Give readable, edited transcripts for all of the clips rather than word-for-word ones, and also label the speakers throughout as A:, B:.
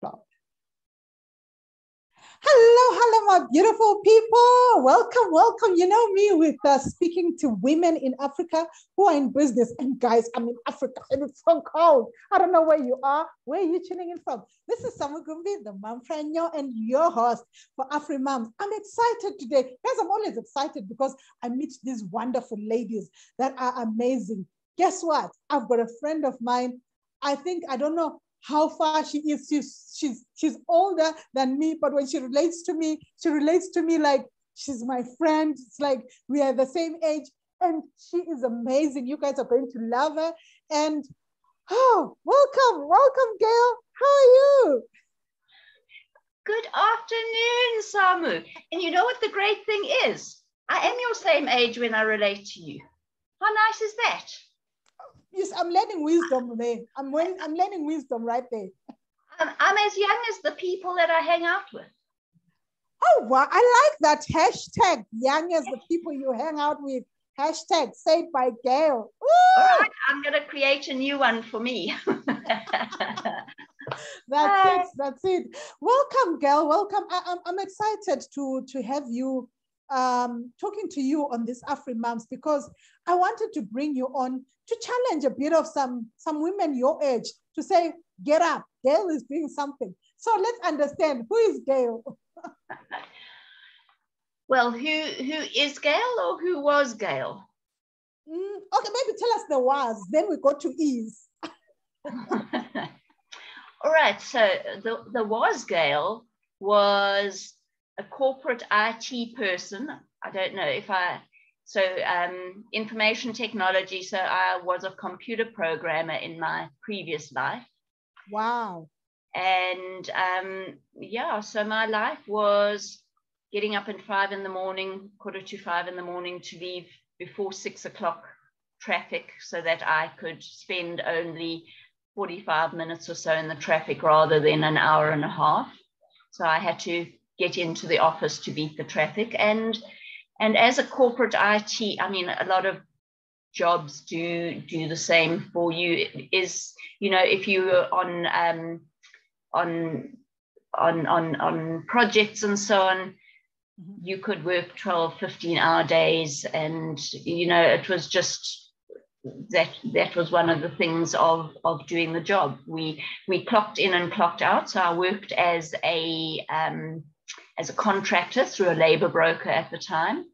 A: Stop. Hello, hello, my beautiful people. Welcome, welcome. You know me with speaking to women in Africa who are in business. And guys, I'm in Africa and it's so cold. I don't know where you are. Where are you tuning in from? This is Samugumbi, the mom friend, and your host for AfriMoms. I'm excited today. Guys, I'm always excited because I meet these wonderful ladies that are amazing. Guess what? I've got a friend of mine. I don't know how far she is. She's older than me, but when she relates to me like she's my friend. It's like we are the same age, and she is amazing. You guys are going to love her. And welcome, Gail. How are you?
B: Good afternoon, Samu. And you know what the great thing is? I am your same age when I relate to you. How nice is that?
A: Yes, I'm learning wisdom there. I'm learning wisdom right there.
B: I'm as young as the people that I hang out with.
A: Oh, wow. I like that hashtag, young as the people you hang out with. Hashtag said by Gail. Woo!
B: All right, I'm going to create a new one for me.
A: That's it. Welcome, Gail. Welcome. I'm excited to have you talking to you on this AfriMoms because I wanted to bring you on to challenge a bit of some women your age to say, get up, Gail is doing something. So let's understand, who is Gail?
B: Well, who is Gail or who was Gail?
A: Okay, maybe tell us the was, then we go to is.
B: All right, so the was Gail was a corporate IT person. I don't know if information technology. So I was a computer programmer in my previous life.
A: Wow.
B: And so my life was getting up at 5 in the morning, 4:45 in the morning to leave before 6 o'clock traffic so that I could spend only 45 minutes or so in the traffic rather than an hour and a half. So I had to get into the office to beat the traffic. And as a corporate IT, I mean, a lot of jobs do the same for you. Is, if you were on projects and so on, you could work 12, 15-hour days. And, it was just that was one of the things of doing the job. We clocked in and clocked out. So I worked as a contractor through a labor broker at the time.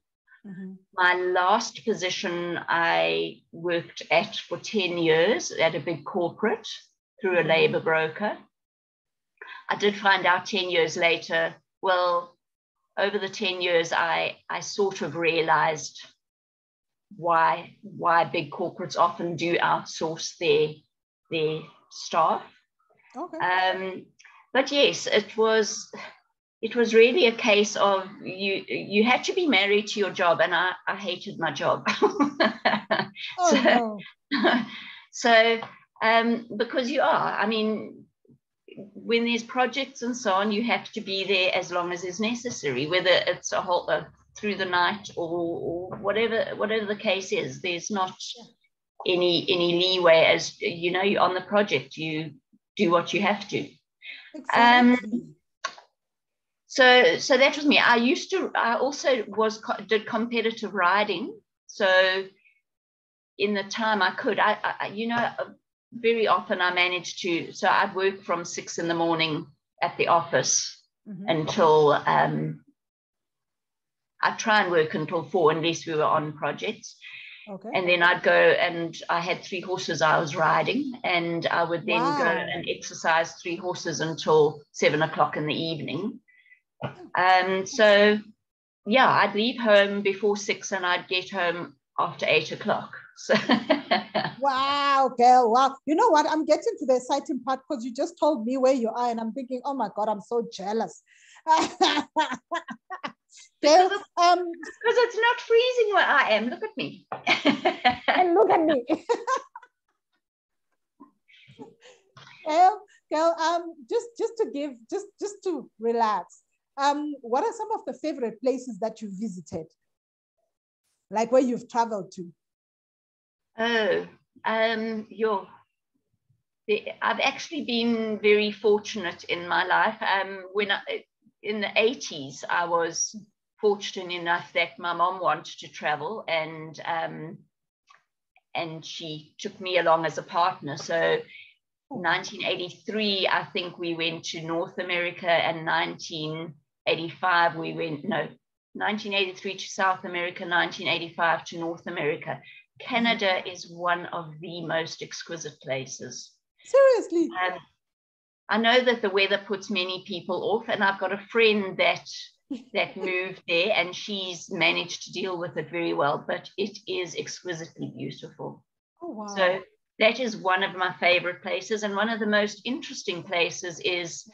B: Mm-hmm. My last position I worked at for 10 years at a big corporate through a labor broker. I did find out 10 years later, well, over the 10 years, I sort of realized why big corporates often do outsource their staff. Okay. But yes, it was really a case of you had to be married to your job, and I hated my job. So because you are, I mean, when there's projects and so on, you have to be there as long as is necessary, whether it's a whole through the night or whatever the case is. There's not any leeway, as you're on the project, you do what you have to. Exactly. So that was me. I also did competitive riding. So in the time I could, very often I managed to, so I'd work from 6 in the morning at the office until, I'd try and work until 4 unless we were on projects. Okay. And then I'd go, and I had 3 horses I was riding, and I would then go and exercise 3 horses until 7 o'clock in the evening. So yeah, I'd leave home before 6 and I'd get home after 8 o'clock. So
A: wow, Gail, wow. You know what? I'm getting to the exciting part because you just told me where you are and I'm thinking, oh my God, I'm so jealous. Gail,
B: because it's not freezing where I am. Look at me.
A: And look at me. Gail, just to relax. What are some of the favorite places that you visited? Like where you've traveled to?
B: Oh, I've actually been very fortunate in my life. In the 80s, I was fortunate enough that my mom wanted to travel, and she took me along as a partner. So 1983, I think we went to North America, and 1985 we went, no, 1983 to South America, 1985 to North America. Canada is one of the most exquisite places.
A: Seriously?
B: I know that the weather puts many people off, and I've got a friend that moved there, and she's managed to deal with it very well, but it is exquisitely beautiful.
A: Oh, wow.
B: So that is one of my favorite places. And one of the most interesting places is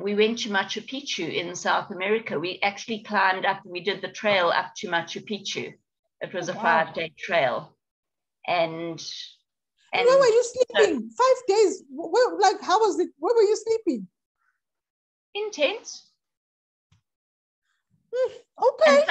B: we went to Machu Picchu in South America. We actually climbed up, we did the trail up to Machu Picchu. It was a 5-day trail. And
A: where were you sleeping? 5 days? Like, how was it? Where were you sleeping?
B: In tents.
A: Okay.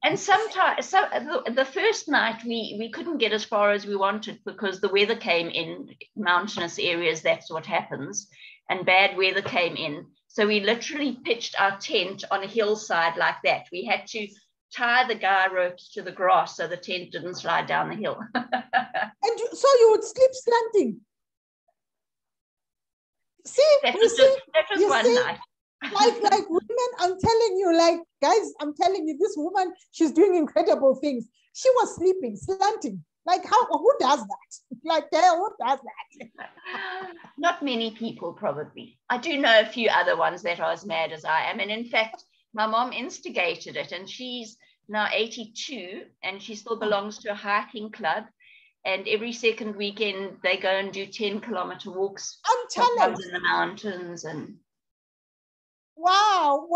B: And sometimes, the first night we couldn't get as far as we wanted because the weather came in mountainous areas. That's what happens. And bad weather came in. So we literally pitched our tent on a hillside like that. We had to tie the guy ropes to the grass so the tent didn't slide down the hill.
A: And so you would sleep slanting. See,
B: that was one night.
A: like women, I'm telling you, like, guys, I'm telling you, this woman, she's doing incredible things. She was sleeping slanting. Like, who does that? Like, who does that?
B: Not many people, probably. I do know a few other ones that are as mad as I am. And in fact, my mom instigated it, and she's now 82, and she still belongs to a hiking club. And every second weekend, they go and do 10-kilometer walks.
A: I'm telling you.
B: In the mountains. And
A: wow.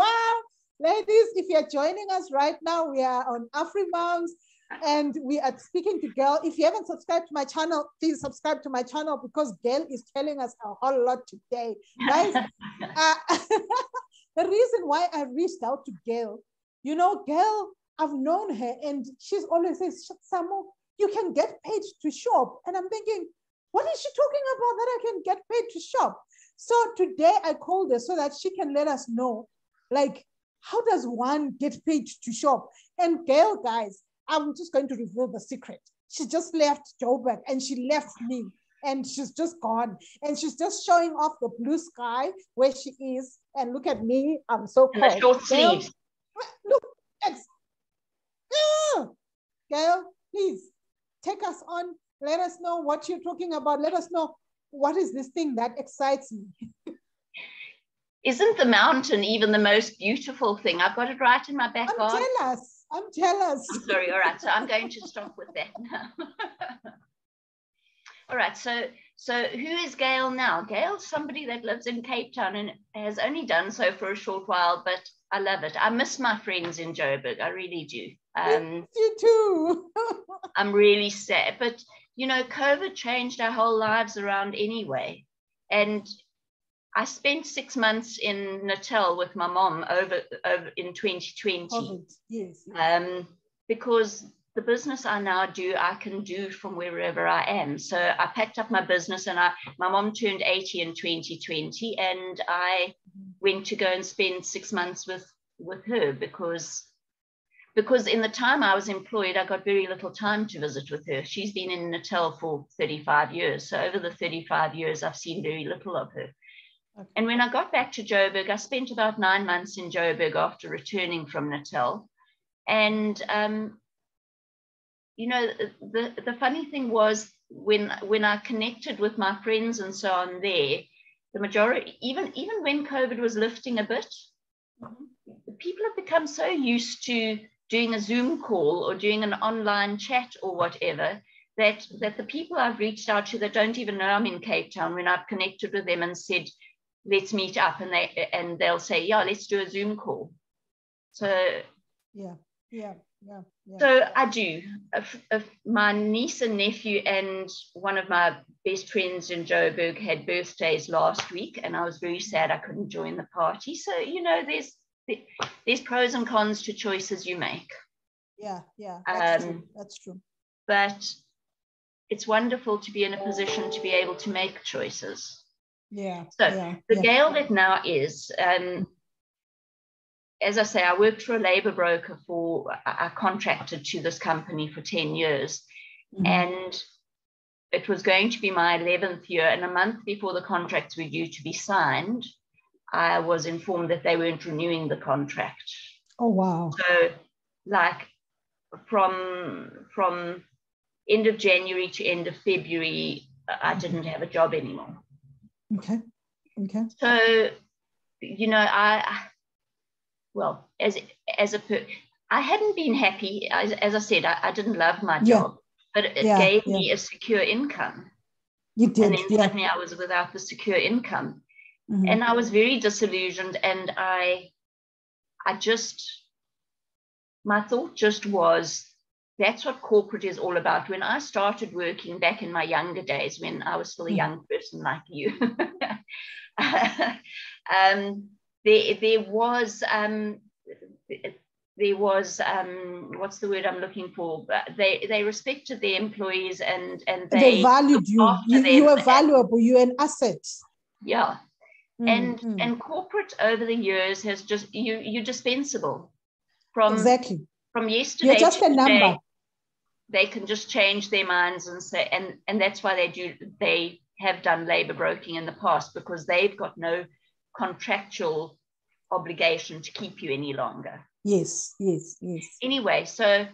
A: Ladies, if you're joining us right now, we are on AfriMoms, and we are speaking to Gail. If you haven't subscribed to my channel, please subscribe to my channel, because Gail is telling us a whole lot today. Guys, the reason why I reached out to Gail, Gail, I've known her, and she's always says, Samu, you can get paid to shop. And I'm thinking, what is she talking about that I can get paid to shop? So today I called her so that she can let us know, like, how does one get paid to shop? And Gail, guys, I'm just going to reveal the secret. She just left Joburg, and she left me, and she's just gone. And she's just showing off the blue sky where she is. And look at me, I'm so cold.
B: The short sleeves.
A: Look, Gail, please take us on. Let us know what you're talking about. Let us know, what is this thing that excites me?
B: Isn't the mountain even the most beautiful thing? I've got it right in my back garden.
A: I'm jealous.
B: I'm sorry. All right. So I'm going to stop with that now. All right. So who is Gail now? Gail's somebody that lives in Cape Town and has only done so for a short while, but I love it. I miss my friends in Joburg. I really do.
A: You too.
B: I'm really sad. But, COVID changed our whole lives around anyway. And I spent 6 months in Natal with my mom over in 2020.
A: Yes.
B: Because the business I now do, I can do from wherever I am. So I packed up my business, and my mom turned 80 in 2020, and I went to go and spend 6 months with her because in the time I was employed, I got very little time to visit with her. She's been in Natal for 35 years. So over the 35 years, I've seen very little of her. Okay. And when I got back to Joburg, I spent about 9 months in Joburg after returning from Natal. And, the funny thing was when I connected with my friends and so on there, the majority, even when COVID was lifting a bit, people have become so used to doing a Zoom call or doing an online chat or whatever, that the people I've reached out to that don't even know I'm in Cape Town, when I've connected with them and said, let's meet up, and they'll say, yeah, let's do a Zoom call. So
A: yeah.
B: So I do. My niece and nephew and one of my best friends in Joburg had birthdays last week, and I was very sad I couldn't join the party. So, there's pros and cons to choices you make.
A: Yeah, that's true.
B: But it's wonderful to be in a position to be able to make choices.
A: Yeah.
B: So the Gail that now is, as I say, I worked for a labor broker I contracted to this company for 10 years. And it was going to be my 11th year. And a month before the contracts were due to be signed, I was informed that they weren't renewing the contract.
A: Oh, wow.
B: So like from end of January to end of February, I didn't have a job anymore.
A: Okay.
B: So, you know, I hadn't been happy. As I said, I didn't love my job, but it gave me a secure income.
A: You did,
B: and then suddenly I was without the secure income. And I was very disillusioned. And my thought just was, that's what corporate is all about. When I started working back in my younger days, when I was still a young person like you, there was what's the word I'm looking for? They respected their employees and
A: they valued you. You were valuable. You're an asset.
B: Yeah. And corporate over the years has just you're dispensable. From yesterday,
A: you're just a number.
B: They can just change their minds and say, and that's why they have done labor broking in the past, because they've got no contractual obligation to keep you any longer.
A: Yes.
B: Anyway, so,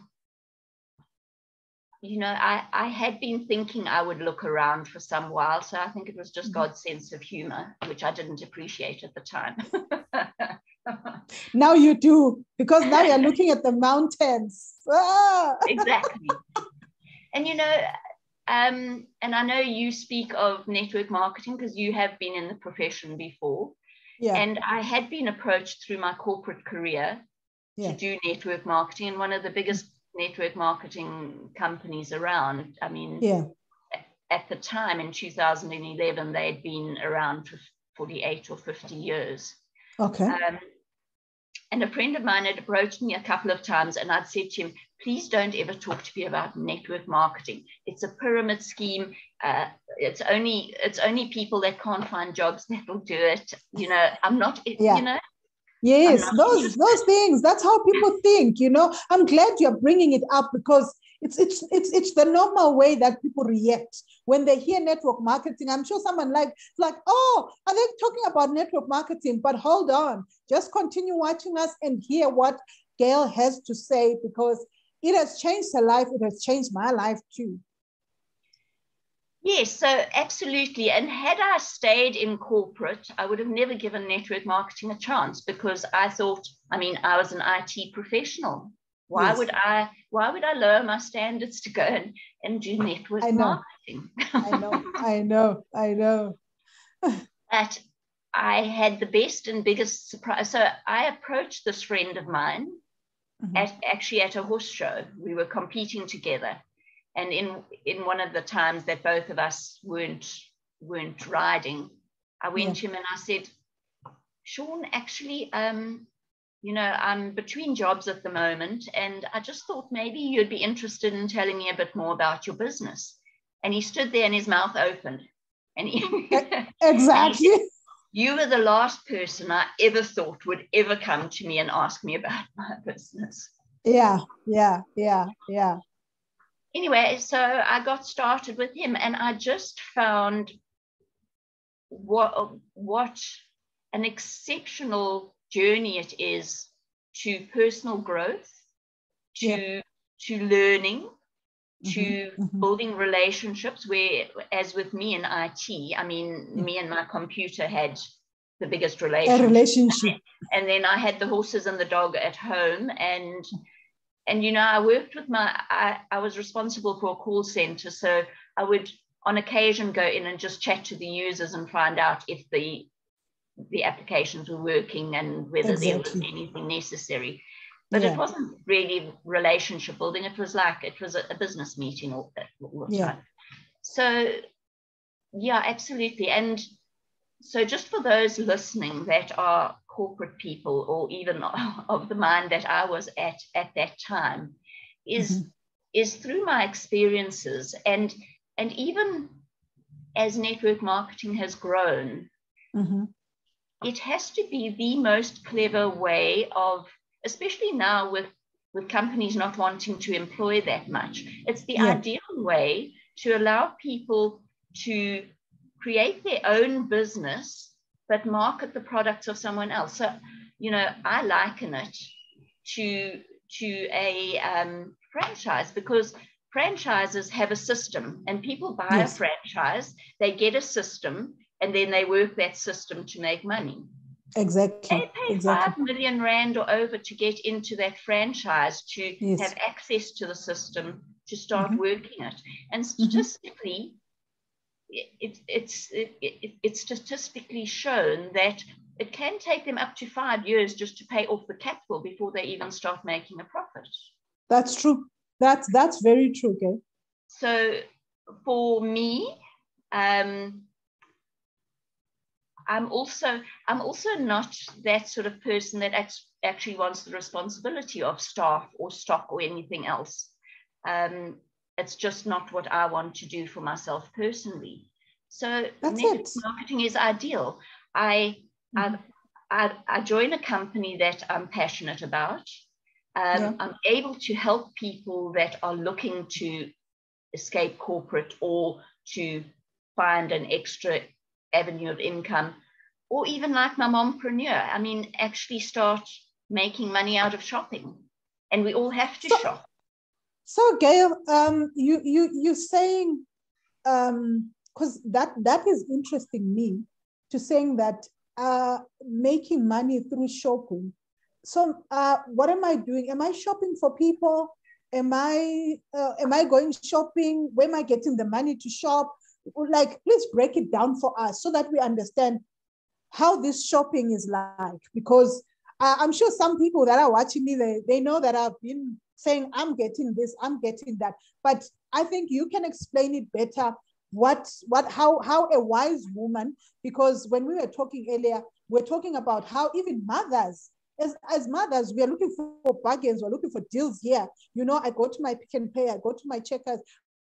B: you know, I had been thinking I would look around for some while. So I think it was just God's sense of humor, which I didn't appreciate at the time.
A: Now you do, because now you're looking at the mountains.
B: Exactly. And, you know, and I know you speak of network marketing because you have been in the profession before. Yeah. And I had been approached through my corporate career to do network marketing, and one of the biggest network marketing companies around. I mean, at the time in 2011, they'd been around for 48 or 50 years.
A: Okay.
B: And a friend of mine had approached me a couple of times, and I'd said to him, please don't ever talk to me about network marketing. It's a pyramid scheme. It's only people that can't find jobs that will do it. You know, I'm not, you know.
A: Yes, those things. That's how people think, you know. I'm glad you're bringing it up, because it's the normal way that people react when they hear network marketing. I'm sure someone like, oh, are they talking about network marketing? But hold on, just continue watching us and hear what Gail has to say, because it has changed her life. It has changed my life too.
B: Yes, so absolutely. And had I stayed in corporate, I would have never given network marketing a chance, because I thought, I mean, I was an IT professional. Why would I lower my standards to go and do network marketing?
A: I know.
B: But I had the best and biggest surprise. So I approached this friend of mine actually at a horse show. We were competing together. And in one of the times that both of us weren't riding, I went to him and I said, Sean, actually, you know, I'm between jobs at the moment, and I just thought maybe you'd be interested in telling me a bit more about your business. And he stood there and his mouth opened. And
A: exactly.
B: And he said, you were the last person I ever thought would ever come to me and ask me about my business.
A: Yeah.
B: Anyway, so I got started with him, and I just found what an exceptional journey it is to personal growth, to learning, to building relationships, where, as with me in IT, I mean, me and my computer had the biggest relationship. And then I had the horses and the dog at home, and you know, I worked with I was responsible for a call center. So I would on occasion go in and just chat to the users and find out if the applications were working and whether there was anything necessary. But it wasn't really relationship building. It was a business meeting all the time. So yeah, absolutely. And so just for those listening that are corporate people, or even of the mind that I was at that time, is through my experiences. And And even as network marketing has grown, it has to be the most clever way of, especially now with companies not wanting to employ that much, it's the ideal way to allow people to create their own business, but market the products of someone else. So, I liken it to a franchise, because franchises have a system, and people buy a franchise, they get a system, and then they work that system to make money.
A: Exactly.
B: They pay 5 million rand or over to get into that franchise, to have access to the system, to start working it. And statistically, it's statistically shown that it can take them up to 5 years just to pay off the capital before they even start making a profit.
A: That's true. That's very true, okay?
B: So for me, I'm also not that sort of person that actually wants the responsibility of staff or stock or anything else. It's just not what I want to do for myself personally. So network marketing is ideal. I join a company that I'm passionate about. I'm able to help people that are looking to escape corporate, or to find an extra avenue of income, or even like my mompreneur, actually start making money out of shopping. And we all have to shop.
A: So Gail, you're saying, because that is interesting me, to saying that making money through shopping. So what am I doing? Am I shopping for people? Am I going shopping? Where am I getting the money to shop? Like, please break it down for us so that we understand how this shopping is like. Because I'm sure some people that are watching me, they know that I've been saying, I'm getting this, I'm getting that. But I think you can explain it better. How a wise woman, because when we were talking earlier, we're talking about how even mothers, as mothers, we are looking for bargains, we're looking for deals here. I go to my Pick and Pay, I go to my Checkers,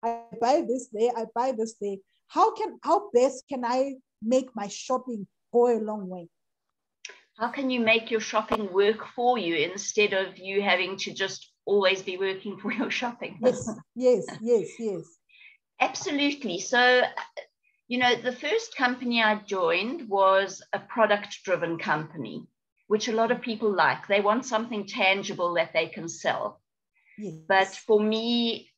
A: I buy this there, I buy this there. How best can I make my shopping go a long way?
B: How can you make your shopping work for you instead of you having to just always be working for your shopping?
A: Yes.
B: Absolutely. So, the first company I joined was a product-driven company, which a lot of people like. They want something tangible that they can sell.
A: Yes.
B: But for me,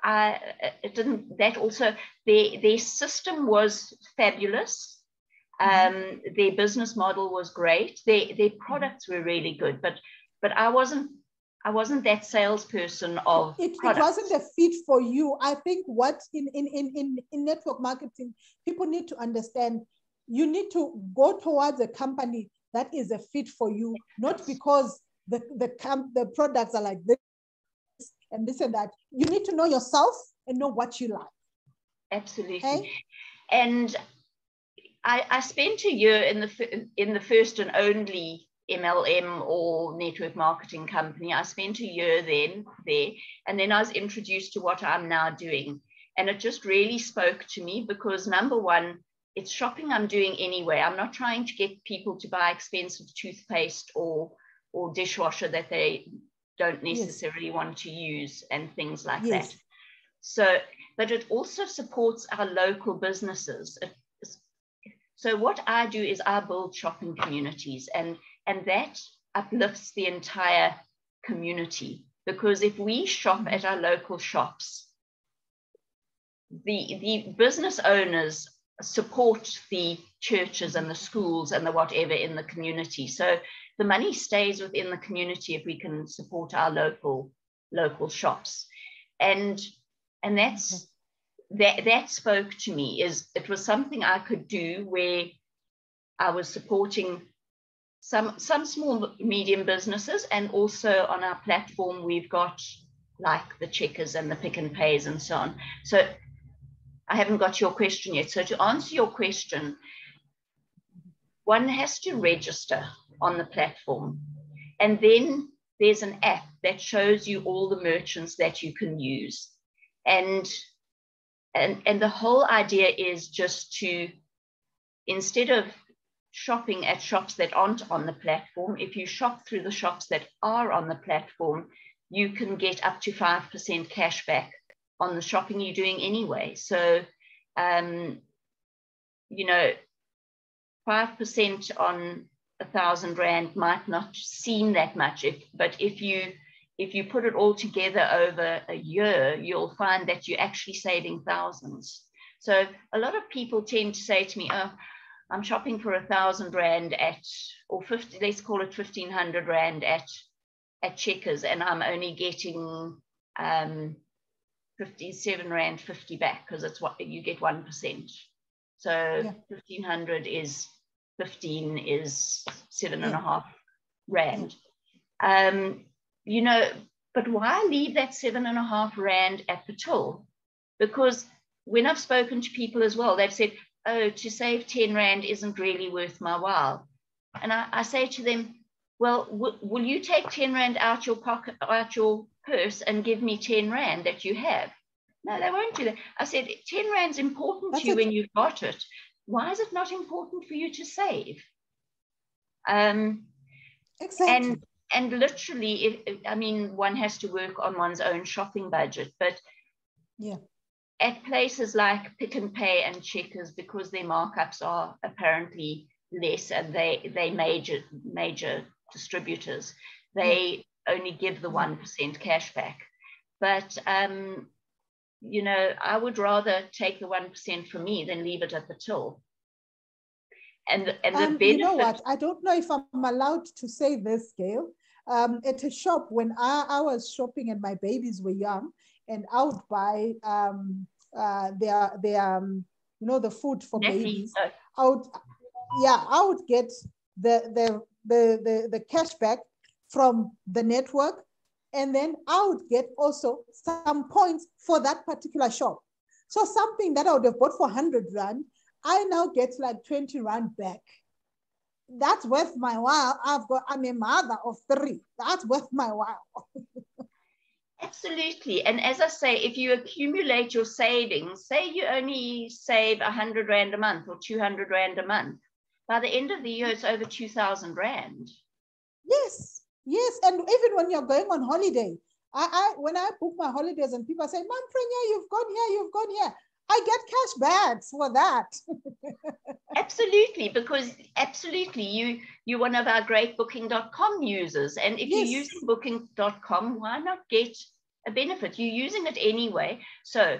B: it didn't. That also, their system was fabulous. Their business model was great. Their products were really good. But I wasn't that salesperson of products. It
A: wasn't a fit for you. I think what in network marketing, people need to understand, you need to go towards a company that is a fit for you, not because the products are like this and this and that. You need to know yourself and know what you like.
B: Absolutely. Okay? And I spent a year in the first and only MLM or network marketing company. I spent a year there, and then I was introduced to what I'm now doing. And it just really spoke to me because, number one, it's shopping I'm doing anyway. I'm not trying to get people to buy expensive toothpaste or dishwasher that they don't necessarily want to use and things like that. So, but it also supports our local businesses. So what I do is I build shopping communities, and that uplifts the entire community, because if we shop at our local shops, the business owners support the churches and the schools and the whatever in the community. So the money stays within the community if we can support our local shops. And that's that spoke to me. It was something I could do where I was supporting some small medium businesses, and also on our platform we've got like the Checkers and the Pick and Pays and so on. So I haven't got your question yet. So to answer your question, one has to register on the platform, and then there's an app that shows you all the merchants that you can use. And And the whole idea is just to, instead of shopping at shops that aren't on the platform, if you shop through the shops that are on the platform, you can get up to 5% cash back on the shopping you're doing anyway. So, 5% on 1,000 Rand might not seem that much, but if you put it all together over a year, you'll find that you're actually saving thousands. So a lot of people tend to say to me, oh, I'm shopping for 1,000 Rand or 50, let's call it 1,500 Rand at Checkers, and I'm only getting 57 Rand 50 back, because it's what you get 1%. So 1,500 is 15 is 7.5 Rand. But why leave that 7.5 Rand at the till? Because when I've spoken to people as well, they've said, oh, to save 10 Rand isn't really worth my while. And I say to them, well, will you take 10 Rand out your pocket, out your purse, and give me 10 Rand that you have? No, they won't do that. I said, 10 Rand's important to you when you've got it. Why is it not important for you to save?
A: Exactly.
B: And literally, one has to work on one's own shopping budget. But at places like Pick n Pay and Checkers, because their markups are apparently less, and they major distributors, they only give the 1% cash back. But I would rather take the 1% from me than leave it at the till. And the benefit,
A: you know what? I don't know if I'm allowed to say this, Gail. At a shop, when I was shopping and my babies were young, and I would buy the food for babies. I would get the cash back from the network, and then I would get also some points for that particular shop. So something that I would have bought for 100 Rand, I now get like 20 Rand back. That's worth my while. I'm a mother of 3. That's worth my while.
B: Absolutely. And as I say, if you accumulate your savings, say you only save 100 Rand a month or 200 Rand a month, by the end of the year, it's over 2,000 Rand.
A: Yes. And even when you're going on holiday, when I book my holidays and people say, Mom, Prenya, you've gone here. I get cash backs for that.
B: Absolutely, because you're one of our great Booking.com users. And if you're using Booking.com, why not get a benefit? You're using it anyway. So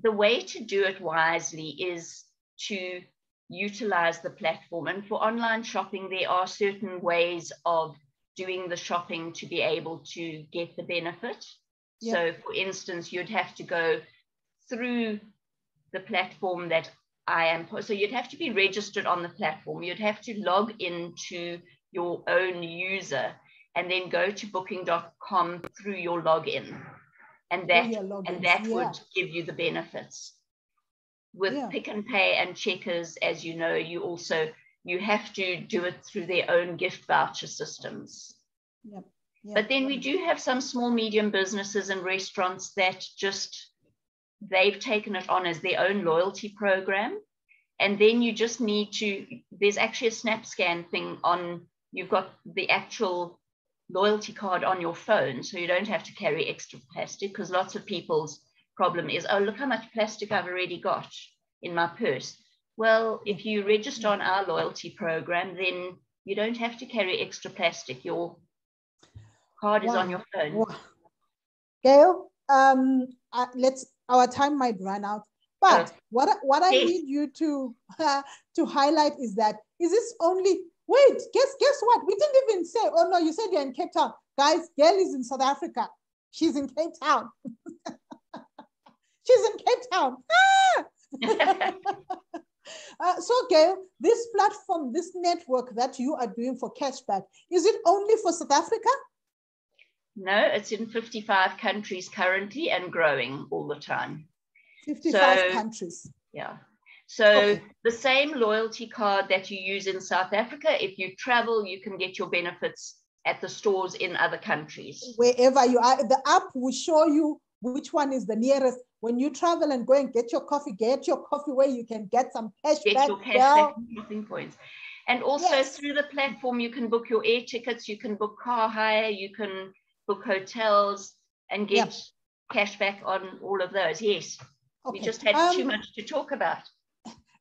B: the way to do it wisely is to utilize the platform. And for online shopping, there are certain ways of doing the shopping to be able to get the benefit. So for instance, you'd have to go through the platform that I am. So you'd have to be registered on the platform. You'd have to log into your own user and then go to Booking.com through your login. And that would give you the benefits. With Pick n Pay and Checkers, as you know, you have to do it through their own gift voucher systems. But then we do have some small, medium businesses and restaurants that they've taken it on as their own loyalty program. And then you just need to, there's actually a SnapScan thing you've got the actual loyalty card on your phone, so you don't have to carry extra plastic, because lots of people's problem is, oh, look how much plastic I've already got in my purse. Well, if you register on our loyalty program, then you don't have to carry extra plastic. Your card is on your phone.
A: Wow. Gail, our time might run out, but what I need you to highlight is this only, wait, guess what? We didn't even say, oh no, you said you're in Cape Town. Guys, Gail is in South Africa. She's in Cape Town. She's in Cape Town. So Gail, this platform, this network that you are doing for cashback, is it only for South Africa?
B: No, it's in 55 countries currently and growing all the time.
A: 55 countries.
B: Yeah. So the same loyalty card that you use in South Africa, if you travel, you can get your benefits at the stores in other countries.
A: Wherever you are, the app will show you which one is the nearest. when you travel and go and get your coffee where you can get some cashback.
B: Get your cashback shopping points. And also
A: Yes.
B: through the platform, you can book your air tickets, you can book car hire, you can book hotels and get cashback on all of those. Yes.
A: Okay.
B: We just had too much to talk about.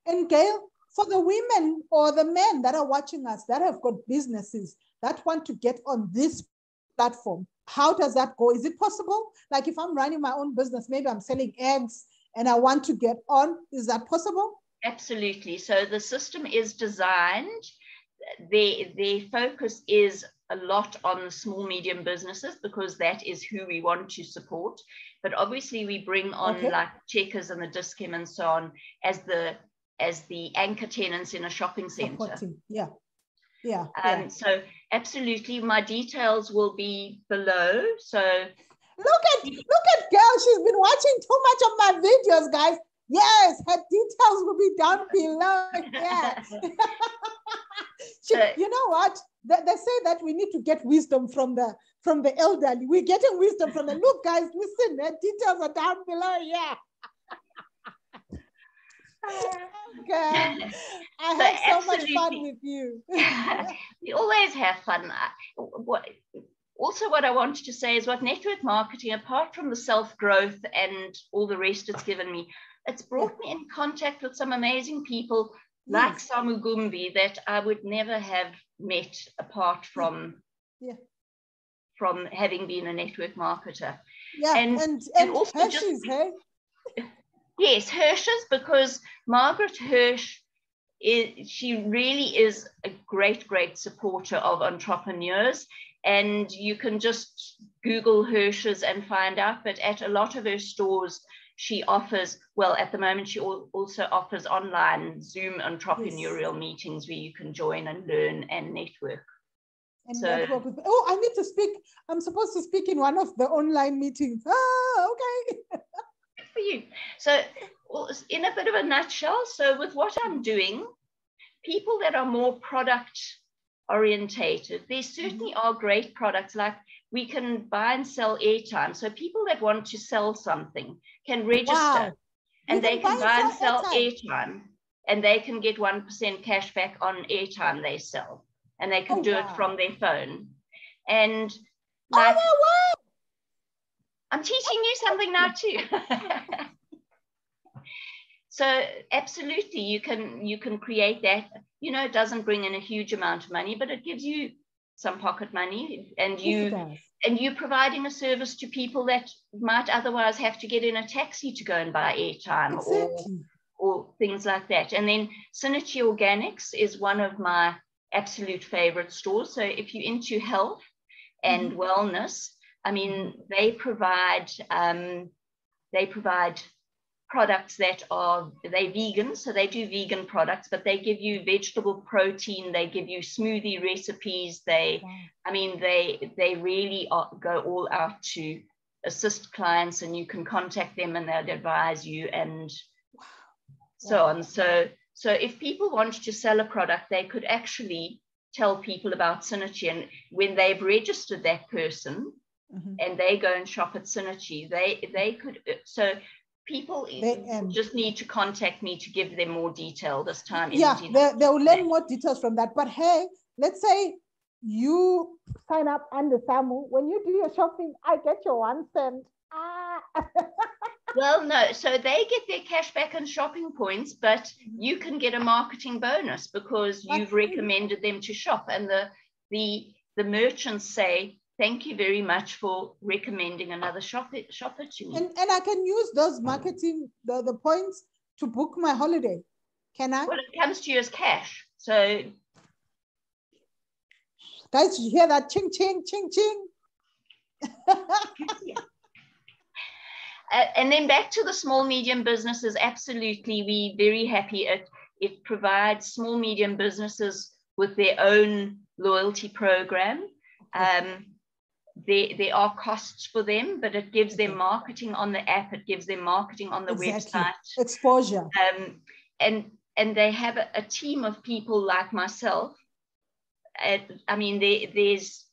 A: And Gail, for the women or the men that are watching us that have got businesses that want to get on this platform, how does that go? Is it possible? Like if I'm running my own business, maybe I'm selling eggs and I want to get on, is that possible?
B: Absolutely. So the system is designed, the focus is a lot on the small, medium businesses because that is who we want to support. But obviously we bring on like Checkers and the Dis-Chem and so on as the anchor tenants in a shopping center.
A: Yeah.
B: So absolutely, my details will be below. So
A: look at Gail. She's been watching too much of my videos, guys. Yes, her details will be down below. Yeah. You know what? They say that we need to get wisdom from the elderly. We're getting wisdom from them. Look, guys, listen, her details are down below. Yeah. Okay. I had so much fun with you.
B: We always have fun. What I wanted to say is what network marketing, apart from the self-growth and all the rest it's given me, it's brought me in contact with some amazing people like Samu Gumbi that I would never have met apart from having been a network marketer.
A: Yeah, and also Hershey's, hey?
B: Yes, Hirsch's, because Margaret Hirsch, she really is a great, great supporter of entrepreneurs. And you can just Google Hirsch's and find out, but at a lot of her stores, she offers, well, at the moment, she also offers online Zoom entrepreneurial meetings where you can join and learn and network.
A: Network with, I need to speak. I'm supposed to speak in one of the online meetings. Okay.
B: For you. So in a bit of a nutshell, so with what I'm doing, people that are more product orientated, there certainly are great products, like we can buy and sell airtime. So people that want to sell something can register and they can buy and sell airtime and they can get 1% cash back on airtime they sell, and they can do it from their phone. And like, I'm teaching you something now too. So absolutely, you can create that. You know, it doesn't bring in a huge amount of money, but it gives you some pocket money, and you're providing a service to people that might otherwise have to get in a taxi to go and buy airtime or things like that. And then Synergy Organics is one of my absolute favorite stores. So if you're into health and wellness, I mean, they provide products that are vegan, so they do vegan products, but they give you vegetable protein, they give you smoothie recipes, they really go all out to assist clients, and you can contact them and they'll advise you and so on. So if people want to sell a product, they could actually tell people about Synergy, and when they've registered that person and they go and shop at Synergy, they could, so people just need to contact me to give them more detail this time.
A: Yeah, they will learn more details from that. But hey, let's say you sign up under Samu. When you do your shopping, I get your 1 cent.
B: Well, no, so they get their cash back and shopping points, but you can get a marketing bonus because you've recommended them to shop. And the merchants say, thank you very much for recommending another shopper to me.
A: And I can use those marketing, the points to book my holiday. Can I?
B: Well, it comes to you as cash. So,
A: guys, you hear that? Ching, ching, ching, ching.
B: And then back to the small, medium businesses. Absolutely, we're very happy. It provides small, medium businesses with their own loyalty program. There are costs for them, but it gives them marketing on the app. It gives them marketing on the website.
A: Exposure.
B: And they have a team of people like myself. I mean, there's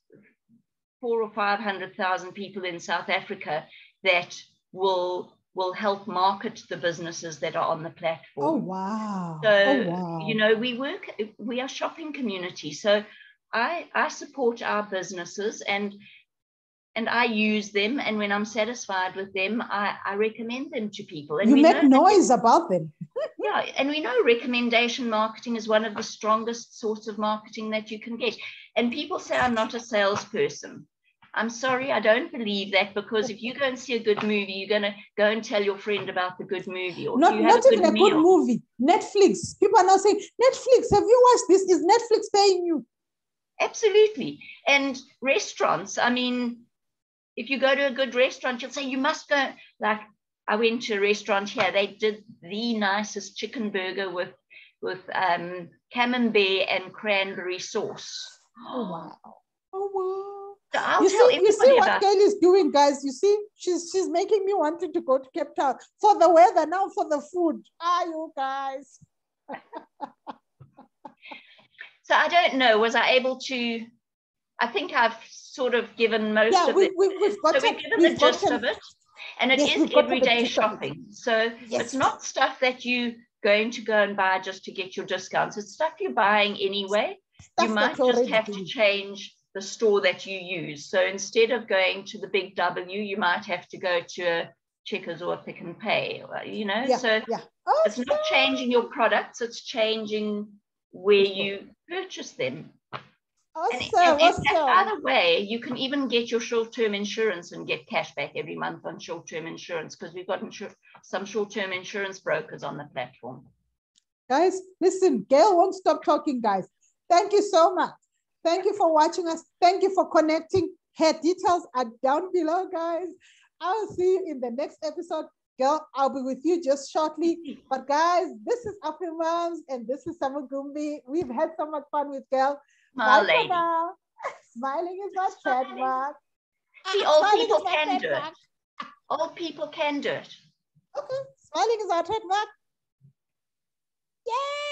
B: 400,000 or 500,000 people in South Africa that will will help market the businesses that are on the platform.
A: Oh, wow.
B: So,
A: oh, wow.
B: you know, we are shopping community. So I support our businesses and I use them. And when I'm satisfied with them, I recommend them to people. And
A: you make noise about them.
B: Yeah, and we know recommendation marketing is one of the strongest sorts of marketing that you can get. And people say I'm not a salesperson. I'm sorry, I don't believe that, because if you go and see a good movie, you're going to go and tell your friend about the good movie. Or
A: not even a good movie. Netflix. People are now saying, Netflix, have you watched this? Is Netflix paying you?
B: Absolutely. And restaurants, I mean, if you go to a good restaurant, you'll say, you must go. Like, I went to a restaurant here. They did the nicest chicken burger with camembert and cranberry sauce.
A: Oh, wow. Oh, wow.
B: So
A: you see what Gail is doing, guys. You see, she's making me wanting to go to Cape Town for the weather, now for the food. You guys.
B: So I don't know, was I able to, I think I've sort of given most of it.
A: We've
B: given the gist of it. And it is everyday shopping. So it's not stuff that you're going to go and buy just to get your discounts. It's stuff you're buying anyway. You might just have to change the store that you use. So instead of going to the big W, you might have to go to a Checkers or a Pick and Pay, you know? It's not changing your products, it's changing where you purchase them. And by the way, you can even get your short-term insurance and get cash back every month on short-term insurance, because we've got some short-term insurance brokers on the platform.
A: Guys, listen, Gail won't stop talking, guys. Thank you so much. Thank you for watching us. Thank you for connecting. Her details are down below, guys. I'll see you in the next episode. Gail, I'll be with you just shortly. But guys, this is AfriMoms and this is Samagumbi. We've had so much fun with Gail.
B: My lady.
A: Smiling is our trademark.
B: See, old people can do it. Old people can do it.
A: Okay, smiling is our trademark.